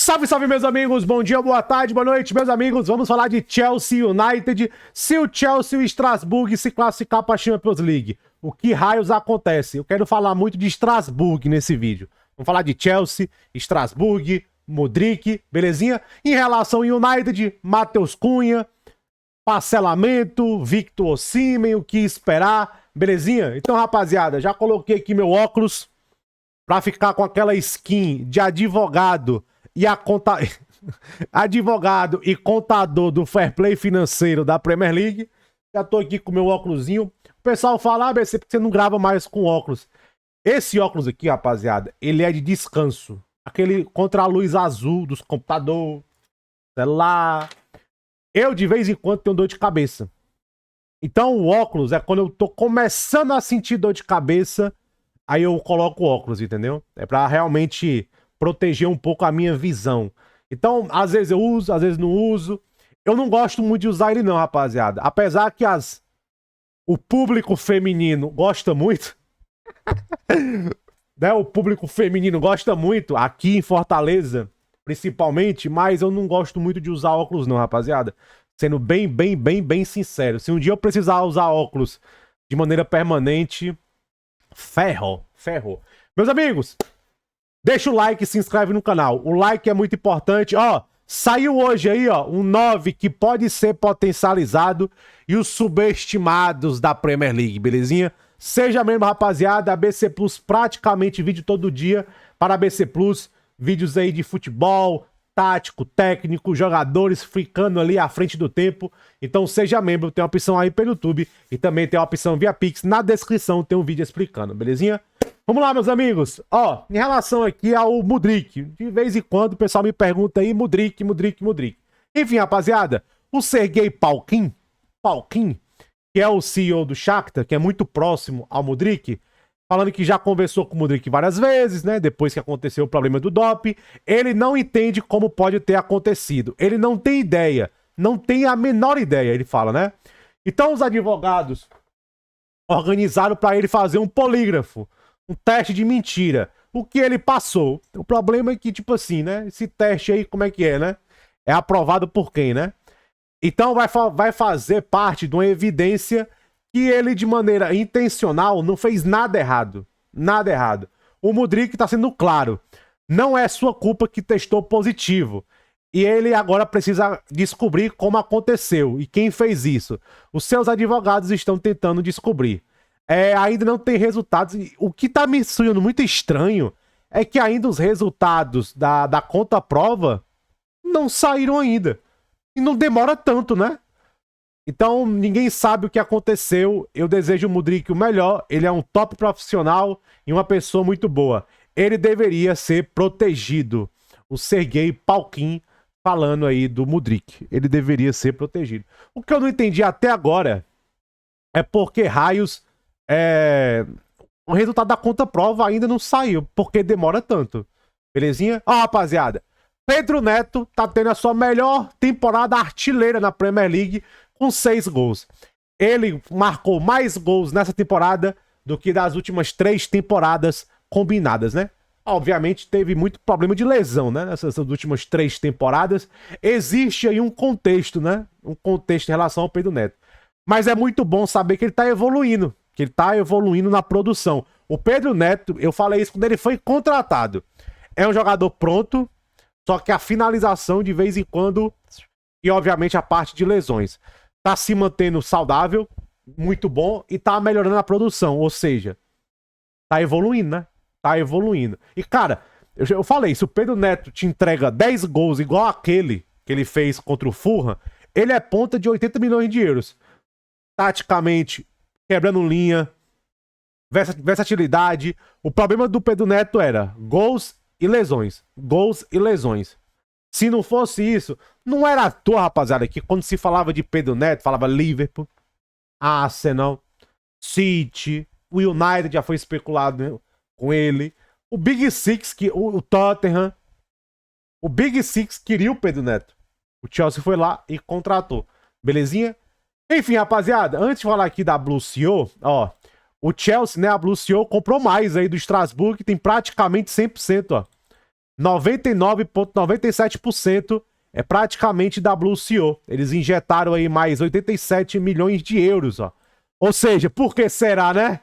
Salve, salve, meus amigos, bom dia, boa tarde, boa noite, meus amigos. Vamos falar de Chelsea United. Se o Chelsea e o Strasbourg se classificar para a Champions League, o que raios acontece? Eu quero falar muito de Strasbourg nesse vídeo. Vamos falar de Chelsea, Strasbourg, Mudryk, belezinha? Em relação ao United, Matheus Cunha, parcelamento, Victor Osimhen, o que esperar, belezinha? Então, rapaziada, já coloquei aqui meu óculos para ficar com aquela skin de advogado e advogado e contador do fair play financeiro da Premier League. Já tô aqui com meu óculosinho. O pessoal fala, ABC, porque você não grava mais com óculos. Esse óculos aqui, rapaziada, ele é de descanso. Aquele contra a luz azul dos computadores, celular. Eu, de vez em quando, tenho dor de cabeça. Então, o óculos é quando eu tô começando a sentir dor de cabeça, aí eu coloco o óculos, entendeu? É pra realmente proteger um pouco a minha visão. Então, às vezes eu uso, às vezes não uso. Eu não gosto muito de usar ele não, rapaziada. Apesar que o público feminino gosta muito. Né? O público feminino gosta muito, aqui em Fortaleza, principalmente, mas eu não gosto muito de usar óculos não, rapaziada. Sendo bem sincero. Se um dia eu precisar usar óculos de maneira permanente, ferro. Meus amigos, deixa o like e se inscreve no canal. O like é muito importante. Ó, saiu hoje aí, ó, um 9 que pode ser potencializado e os subestimados da Premier League, belezinha? Seja mesmo, rapaziada, ABC Plus praticamente vídeo todo dia para ABC Plus. Vídeos aí de futebol, tático, técnico, jogadores ficando ali à frente do tempo. Então seja membro, tem uma opção aí pelo YouTube e também tem uma opção via Pix. Na descrição tem um vídeo explicando, belezinha? Vamos lá, meus amigos. Ó, em relação aqui ao Mudryk, de vez em quando o pessoal me pergunta aí, Mudryk. Enfim, rapaziada, o Sergei Palkin, que é o CEO do Shakhtar, que é muito próximo ao Mudryk, falando que já conversou com o Mudryk várias vezes, né? Depois que aconteceu o problema do doping, ele não entende como pode ter acontecido. Ele não tem ideia, não tem a menor ideia, ele fala, né? Então os advogados organizaram para ele fazer um polígrafo, um teste de mentira. O que ele passou? O problema é que, tipo assim, né? Esse teste aí, como é que é, né? É aprovado por quem, né? Então vai fazer parte de uma evidência que ele, de maneira intencional, não fez nada errado. Nada errado. O Mudryk tá sendo claro. Não é sua culpa que testou positivo. E ele agora precisa descobrir como aconteceu e quem fez isso. Os seus advogados estão tentando descobrir. Ainda não tem resultados. O que tá me sendo muito estranho é que ainda os resultados da conta-prova não saíram ainda. E não demora tanto, né? Então, ninguém sabe o que aconteceu. Eu desejo o Mudryk o melhor. Ele é um top profissional e uma pessoa muito boa. Ele deveria ser protegido. O Sergei Palkin falando aí do Mudryk. Ele deveria ser protegido. O que eu não entendi até agora é porque raios o resultado da conta-prova ainda não saiu. Porque demora tanto. Belezinha? Ó, rapaziada. Pedro Neto tá tendo a sua melhor temporada artilheira na Premier League com 6 gols. Ele marcou mais gols nessa temporada do que das últimas 3 temporadas combinadas, né? Obviamente teve muito problema de lesão, né? Nessas últimas 3 temporadas. Existe aí um contexto, né? Um contexto em relação ao Pedro Neto. Mas é muito bom saber que ele tá evoluindo. Que ele tá evoluindo na produção. O Pedro Neto, eu falei isso quando ele foi contratado. É um jogador pronto, só que a finalização de vez em quando, e obviamente a parte de lesões, tá se mantendo saudável, muito bom, e tá melhorando a produção, ou seja, tá evoluindo, né? Tá evoluindo. E cara, eu falei, se o Pedro Neto te entrega 10 gols igual aquele que ele fez contra o Fulham, ele é ponta de 80 milhões de euros. Taticamente, quebrando linha, versatilidade. O problema do Pedro Neto era gols e lesões. Gols e lesões. Se não fosse isso, não era à toa, rapaziada, que quando se falava de Pedro Neto, falava Liverpool, Arsenal, City, o United já foi especulado com ele, o Big Six, o Tottenham, o Big Six queria o Pedro Neto. O Chelsea foi lá e contratou. Belezinha? Enfim, rapaziada, antes de falar aqui da Blue CEO, ó, o Chelsea, né, a Blue CEO comprou mais aí do Strasbourg, que tem praticamente 100%, ó. 99,97% é praticamente WCO. Eles injetaram aí mais 87 milhões de euros, ó. Ou seja, por que será, né?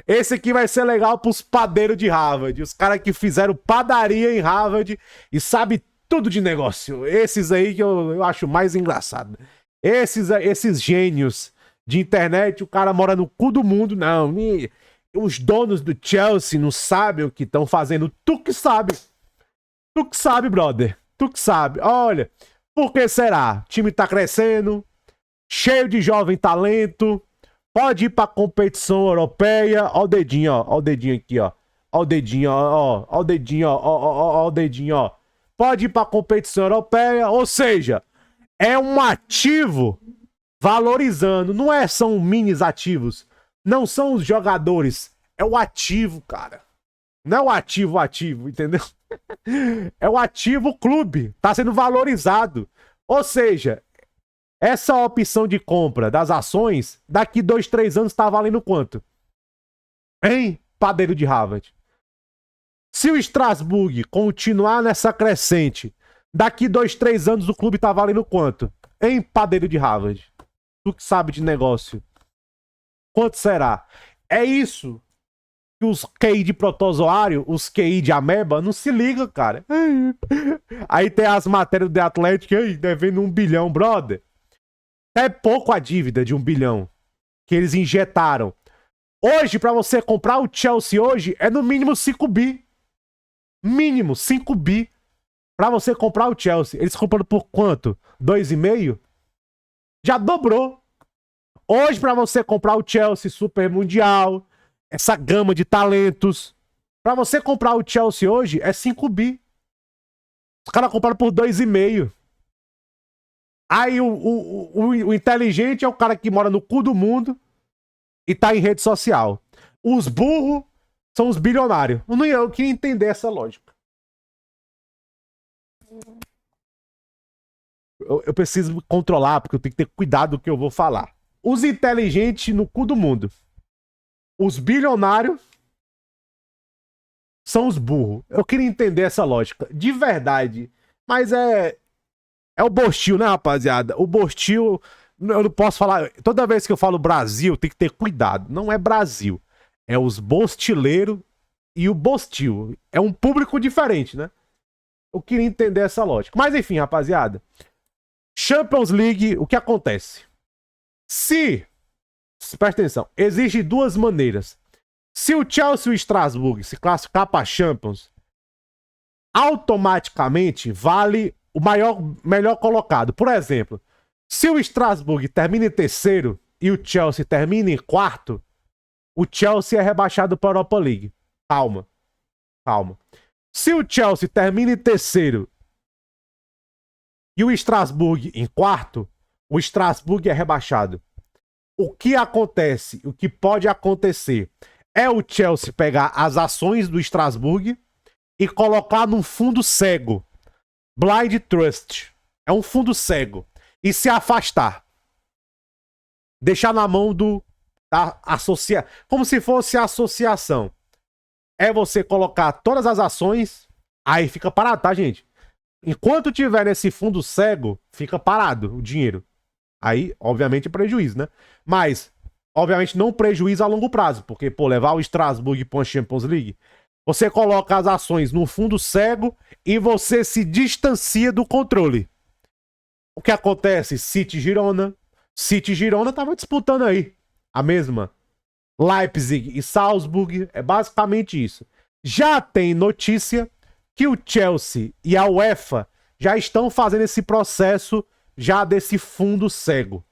Esse aqui vai ser legal pros padeiros de Harvard. Os caras que fizeram padaria em Harvard e sabem tudo de negócio. Esses aí que eu acho mais engraçado. Esses gênios de internet, o cara mora no cu do mundo. Não, os donos do Chelsea não sabem o que estão fazendo. Tu que sabe. Tu que sabe, brother. Tu que sabe. Olha, por que será? O time tá crescendo, cheio de jovem talento, pode ir pra competição europeia. Ó o dedinho, ó. Ó o dedinho aqui, ó. Ó o dedinho, ó. Ó o dedinho, ó. Ó o dedinho, ó. Pode ir pra competição europeia. Ou seja, é um ativo valorizando. Não são minis ativos. Não são os jogadores. É o ativo, cara. Não é o ativo, entendeu? É o ativo clube. Tá sendo valorizado. Ou seja, essa opção de compra das ações, daqui 2, 3 anos tá valendo quanto? Hein, padeiro de Harvard? Se o Strasbourg continuar nessa crescente, daqui 2, 3 anos o clube tá valendo quanto? Hein, padeiro de Harvard? Tu que sabe de negócio. Quanto será? É isso que os QI de protozoário, os QI de ameba, não se ligam, cara. Aí tem as matérias do The Athletic aí, devendo 1 bilhão, brother. É pouco a dívida de 1 bilhão que eles injetaram. Hoje, pra você comprar o Chelsea hoje, é no mínimo 5 bi. Mínimo 5 bi pra você comprar o Chelsea. Eles compram por quanto? 2,5? Já dobrou. Hoje, pra você comprar o Chelsea Super Mundial, essa gama de talentos, pra você comprar o Chelsea hoje, é 5 bi. Os caras compraram por 2,5. Aí o inteligente é o cara que mora no cu do mundo e tá em rede social. Os burros são os bilionários. Eu queria entender essa lógica. Eu preciso me controlar, porque eu tenho que ter cuidado do que eu vou falar. Os inteligentes no cu do mundo. Os bilionários são os burros. Eu queria entender essa lógica. De verdade. Mas é o Bostil, né, rapaziada? O Bostil, eu não posso falar... Toda vez que eu falo Brasil, tem que ter cuidado. Não é Brasil. É os bostileiros e o Bostil. É um público diferente, né? Eu queria entender essa lógica. Mas enfim, rapaziada. Champions League, o que acontece? Presta atenção. Existem duas maneiras. Se o Chelsea e o Strasbourg se classificar para Champions, automaticamente vale o melhor colocado. Por exemplo, se o Strasbourg termina em terceiro e o Chelsea termina em quarto, o Chelsea é rebaixado para a Europa League. Calma. Se o Chelsea termina em terceiro e o Strasbourg em quarto, o Strasbourg é rebaixado. O que acontece, o que pode acontecer é o Chelsea pegar as ações do Strasbourg e colocar num fundo cego. Blind Trust. É um fundo cego. E se afastar. Deixar na mão da associação. Como se fosse a associação. É você colocar todas as ações. Aí fica parado, tá, gente? Enquanto tiver nesse fundo cego, fica parado o dinheiro. Aí, obviamente, é prejuízo, né? Mas, obviamente, não prejuízo a longo prazo. Porque, pô, levar o Strasbourg para a Champions League, você coloca as ações no fundo cego e você se distancia do controle. O que acontece? City Girona tava disputando aí a mesma. Leipzig e Salzburg, é basicamente isso. Já tem notícia que o Chelsea e a UEFA já estão fazendo esse processo já desse fundo cego.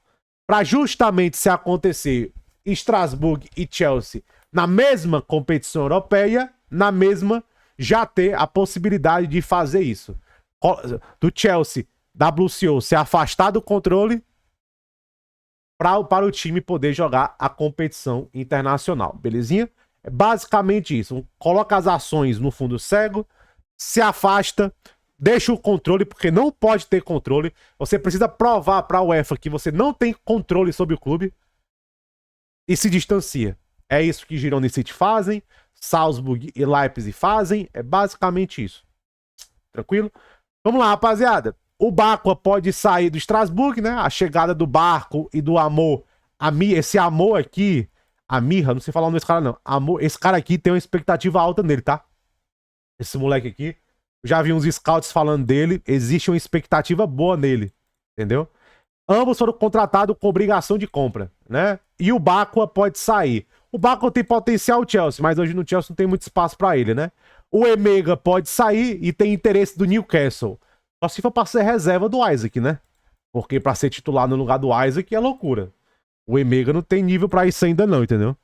Para justamente se acontecer Strasbourg e Chelsea na mesma competição europeia, na mesma, já ter a possibilidade de fazer isso. Do Chelsea, WCO, se afastar do controle para o time poder jogar a competição internacional, belezinha? É basicamente isso. Coloca as ações no fundo cego, se afasta, deixa o controle, porque não pode ter controle. Você precisa provar para a UEFA que você não tem controle sobre o clube e se distancia. É isso que Girona e City fazem, Salzburg e Leipzig fazem, é basicamente isso. Tranquilo? Vamos lá, rapaziada. O Bakwa pode sair do Strasbourg, né? A chegada do Barco e do Amor. Esse Amor aqui, a Mirra, não sei falar o nome desse cara não. Amor, esse cara aqui tem uma expectativa alta nele, tá? Esse moleque aqui. Já vi uns scouts falando dele. Existe uma expectativa boa nele. Entendeu? Ambos foram contratados com obrigação de compra, né? E o Bakwa pode sair. O Bakwa tem potencial Chelsea, mas hoje no Chelsea não tem muito espaço pra ele, né? O Emega pode sair e tem interesse do Newcastle. Só se for pra ser reserva do Isaac, né? Porque pra ser titular no lugar do Isaac é loucura. O Emega não tem nível pra isso ainda não, entendeu?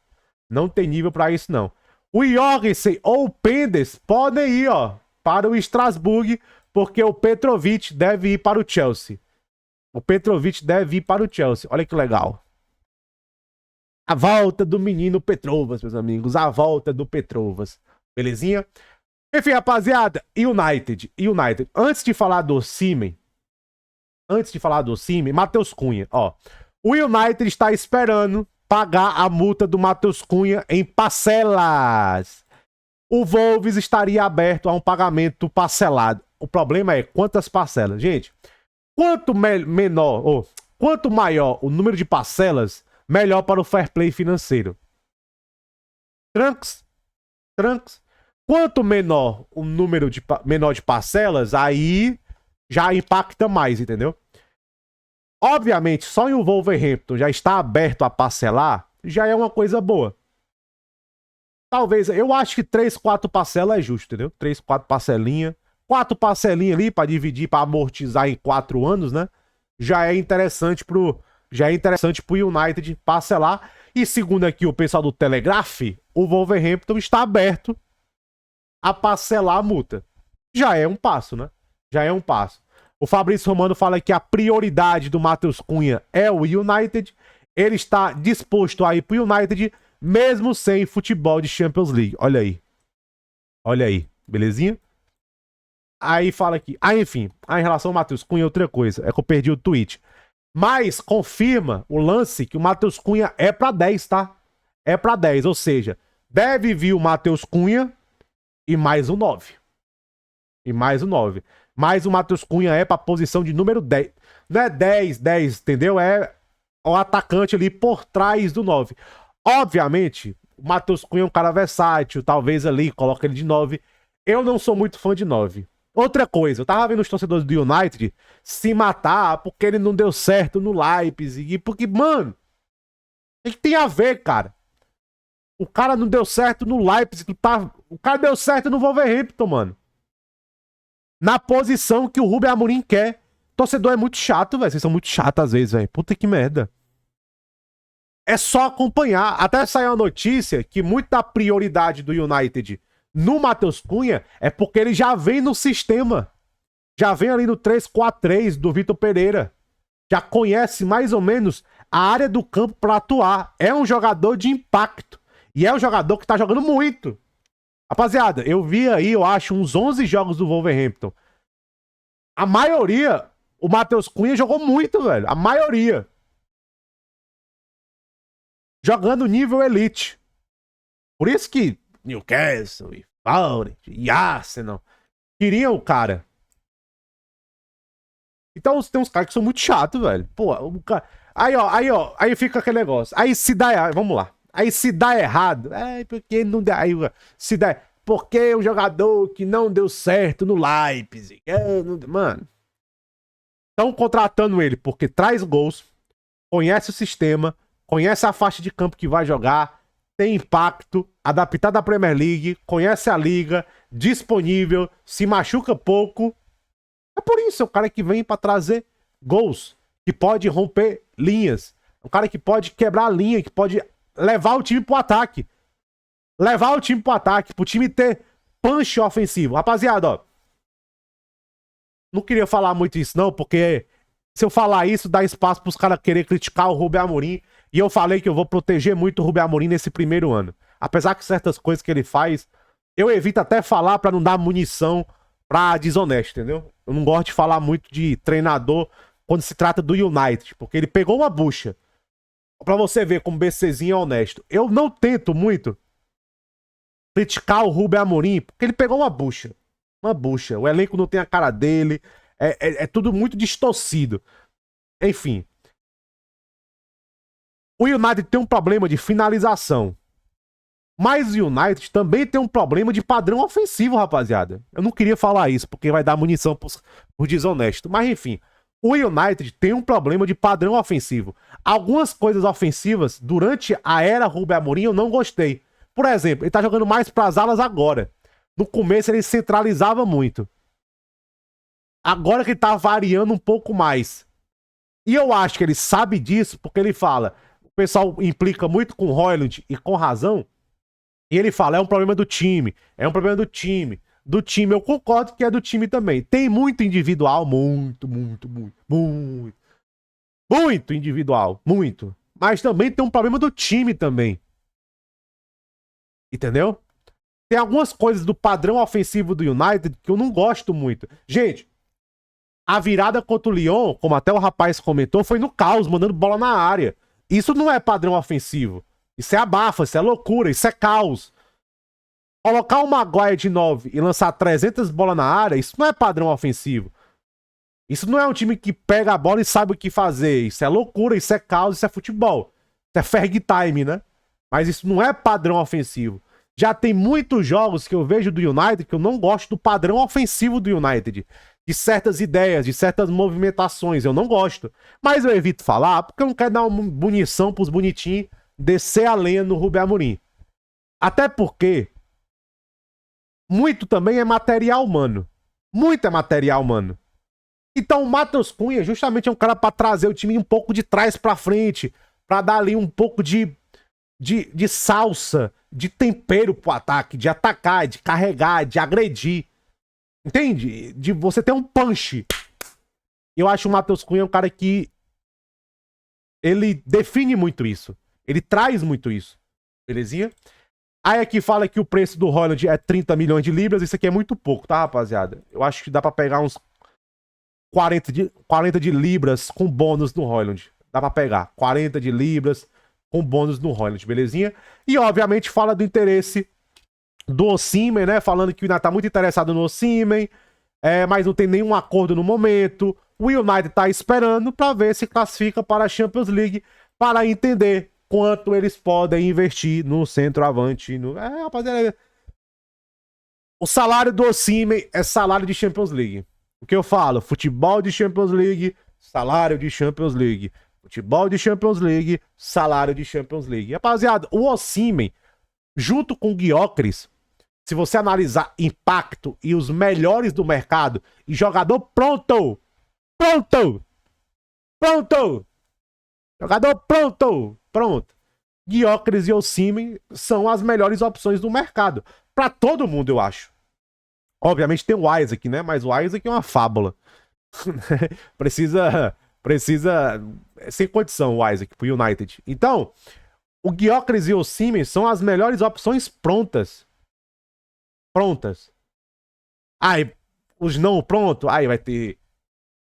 Não tem nível pra isso não. O Jorgensen ou o Pendes podem ir, ó, para o Strasbourg, porque o Petrovic deve ir para o Chelsea. O Petrovic deve ir para o Chelsea. Olha que legal. A volta do menino Petrovas, meus amigos. A volta do Petrovas. Belezinha? Enfim, rapaziada. United. Antes de falar do Osimhen. Matheus Cunha, ó. O United está esperando pagar a multa do Matheus Cunha em parcelas. O Wolves estaria aberto a um pagamento parcelado. O problema é quantas parcelas. Gente, quanto maior o número de parcelas, melhor para o fair play financeiro. Trunks. Quanto menor o número de parcelas, aí já impacta mais, entendeu? Obviamente, só em o Wolverhampton já está aberto a parcelar, já é uma coisa boa. Talvez, eu acho que 3, 4 parcelas é justo, entendeu? 3, 4 parcelinhas. 4 parcelinhas ali para dividir, para amortizar em 4 anos, né? Já é interessante pro United parcelar. E segundo aqui o pessoal do Telegraph, o Wolverhampton está aberto a parcelar a multa. Já é um passo, né? Já é um passo. O Fabrício Romano fala que a prioridade do Matheus Cunha é o United. Ele está disposto a ir pro United, mesmo sem futebol de Champions League. Olha aí. Olha aí. Belezinha? Aí fala aqui. Enfim. Em relação ao Matheus Cunha, outra coisa. É que eu perdi o tweet. Mas confirma o lance que o Matheus Cunha é pra 10, tá? É pra 10. Ou seja, deve vir o Matheus Cunha e mais um 9. Mas o Matheus Cunha é pra posição de número 10. Não é 10, entendeu? É o atacante ali por trás do 9. Obviamente, o Matheus Cunha é um cara versátil. Talvez ali coloca ele de 9. Eu não sou muito fã de 9. Outra coisa, eu tava vendo os torcedores do United se matar porque ele não deu certo no Leipzig. Porque, mano, o que tem a ver, cara? O cara não deu certo no Leipzig. O cara deu certo no Wolverhampton, mano. Na posição que o Rubem Amorim quer. Torcedor é muito chato, velho. Vocês são muito chatos às vezes, velho. Puta que merda. É só acompanhar. Até saiu a notícia que muita prioridade do United no Matheus Cunha é porque ele já vem no sistema. Já vem ali no 3-4-3 do Vitor Pereira. Já conhece mais ou menos a área do campo pra atuar. É um jogador de impacto. E é um jogador que tá jogando muito. Rapaziada, eu vi aí, eu acho, uns 11 jogos do Wolverhampton. A maioria, o Matheus Cunha jogou muito, velho. A maioria. Jogando nível elite. Por isso que Newcastle e Fowler e Arsenal queriam o cara. Então tem uns caras que são muito chatos, velho. Pô, o cara... Aí fica aquele negócio. Aí se dá... Vamos lá. Aí se dá errado, porque não dá. Aí se dá. Porque é um jogador que não deu certo no Leipzig. Mano. Estão contratando ele porque traz gols, conhece o sistema, conhece a faixa de campo que vai jogar, tem impacto, adaptado à Premier League, conhece a liga, disponível, se machuca pouco. É por isso, é o cara que vem pra trazer gols, que pode romper linhas, é um cara que pode quebrar a linha, que pode levar o time pro ataque. Pro time ter punch ofensivo. Rapaziada, ó. Não queria falar muito isso, não, porque se eu falar isso, dá espaço pros caras querer criticar o Rubem Amorim. E eu falei que eu vou proteger muito o Rubem Amorim nesse primeiro ano. Apesar que certas coisas que ele faz, eu evito até falar pra não dar munição pra desonesto, entendeu? Eu não gosto de falar muito de treinador quando se trata do United, porque ele pegou uma bucha. Pra você ver como o BCzinho é honesto. Eu não tento muito criticar o Rubem Amorim, porque ele pegou uma bucha. Uma bucha. O elenco não tem a cara dele. É tudo muito distorcido. Enfim. O United tem um problema de finalização. Mas o United também tem um problema de padrão ofensivo, rapaziada. Eu não queria falar isso, porque vai dar munição por desonesto. Mas enfim, o United tem um problema de padrão ofensivo. Algumas coisas ofensivas, durante a era Rubem Amorim, eu não gostei. Por exemplo, ele tá jogando mais pras alas agora. No começo ele centralizava muito. Agora que ele tá variando um pouco mais. E eu acho que ele sabe disso, porque ele fala... O pessoal implica muito com o Højlund, e com razão. E ele fala, é um problema do time. É um problema do time. Do time, eu concordo que é do time também. Tem muito individual, muito individual, muito. Mas também tem um problema do time também. Entendeu? Tem algumas coisas do padrão ofensivo do United que eu não gosto muito. Gente, a virada contra o Lyon, como até o rapaz comentou, foi no caos, mandando bola na área. Isso não é padrão ofensivo. Isso é abafa, isso é loucura, isso é caos. Colocar o Maguire de 9 e lançar 300 bolas na área, isso não é padrão ofensivo. Isso não é um time que pega a bola e sabe o que fazer. Isso é loucura, isso é caos, isso é futebol. Isso é Ferg Time, né? Mas isso não é padrão ofensivo. Já tem muitos jogos que eu vejo do United que eu não gosto do padrão ofensivo do United. De certas ideias, de certas movimentações, eu não gosto. Mas eu evito falar porque eu não quero dar uma munição pros bonitinhos descer a lenha no Rubem Amorim. Até porque muito também é material humano. Muito é material humano. Então o Matheus Cunha justamente é um cara pra trazer o time um pouco de trás pra frente, pra dar ali um pouco de salsa, de tempero pro ataque, de atacar, de carregar, de agredir. Entende? De você ter um punch. Eu acho o Matheus Cunha um cara que ele define muito isso. Ele traz muito isso. Belezinha? Aí aqui fala que o preço do Højlund é 30 milhões de libras. Isso aqui é muito pouco, tá, rapaziada? Eu acho que dá pra pegar uns 40 de libras com bônus no Højlund. Dá pra pegar 40 de libras com bônus no Højlund, belezinha? E obviamente fala do interesse do Osimhen, né? Falando que o United tá muito interessado no Osimhen, mas não tem nenhum acordo no momento. O United tá esperando pra ver se classifica para a Champions League, para entender quanto eles podem investir no centroavante. Rapaziada, o salário do Osimhen é salário de Champions League. O que eu falo? Futebol de Champions League, salário de Champions League. Futebol de Champions League, salário de Champions League. Rapaziada, o Osimhen, junto com o Gyökeres, se você analisar impacto e os melhores do mercado, e jogador pronto! Jogador pronto! Gyökeres e Osimhen são as melhores opções do mercado. Pra todo mundo, eu acho. Obviamente tem o Isaac, né? Mas o Isaac é uma fábula. precisa... Sem condição o Isaac pro United. Então, o Gyökeres e o Osimhen são as melhores opções prontas. Aí, os não prontos, aí vai ter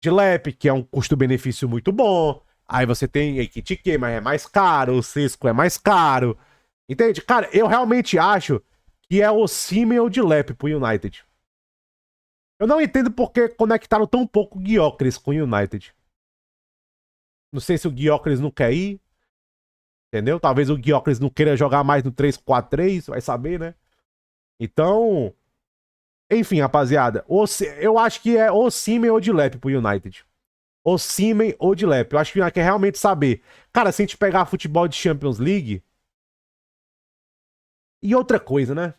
Delep, que é um custo-benefício muito bom. Aí você tem Ekitike, mas é mais caro. O Sesco é mais caro. Entende? Cara, eu realmente acho que é o Osimhen ou Delep pro United. Eu não entendo porque conectaram tão pouco o Gyökeres com o United. Não sei se o Gyökeres não quer ir. Entendeu? Talvez o Gyökeres não queira jogar mais no 3-4-3. Vai saber, né? Então... Enfim, rapaziada. Eu acho que é Osimhen ou Delep pro United. Osimhen ou Delep. Eu acho que o United quer realmente saber. Cara, se a gente pegar futebol de Champions League... E outra coisa, né?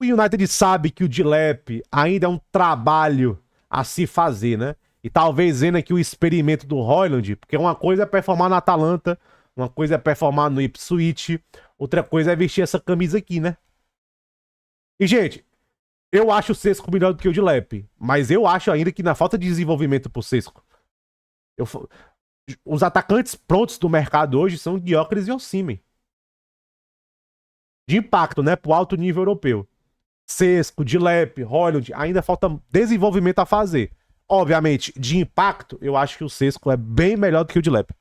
O United sabe que o Delep ainda é um trabalho a se fazer, né? E talvez vendo aqui o experimento do Højlund, porque uma coisa é performar na Atalanta, uma coisa é performar no Ipswich, outra coisa é vestir essa camisa aqui, né? E, gente, eu acho o Sesco melhor do que o Delep, mas eu acho ainda que na falta de desenvolvimento pro Sesco, os atacantes prontos do mercado hoje são Gyökeres e Osimhen. De impacto, né? Pro alto nível europeu. Sesco, Delep, Højlund, ainda falta desenvolvimento a fazer. Obviamente, de impacto, eu acho que o Sesco é bem melhor do que o Delep.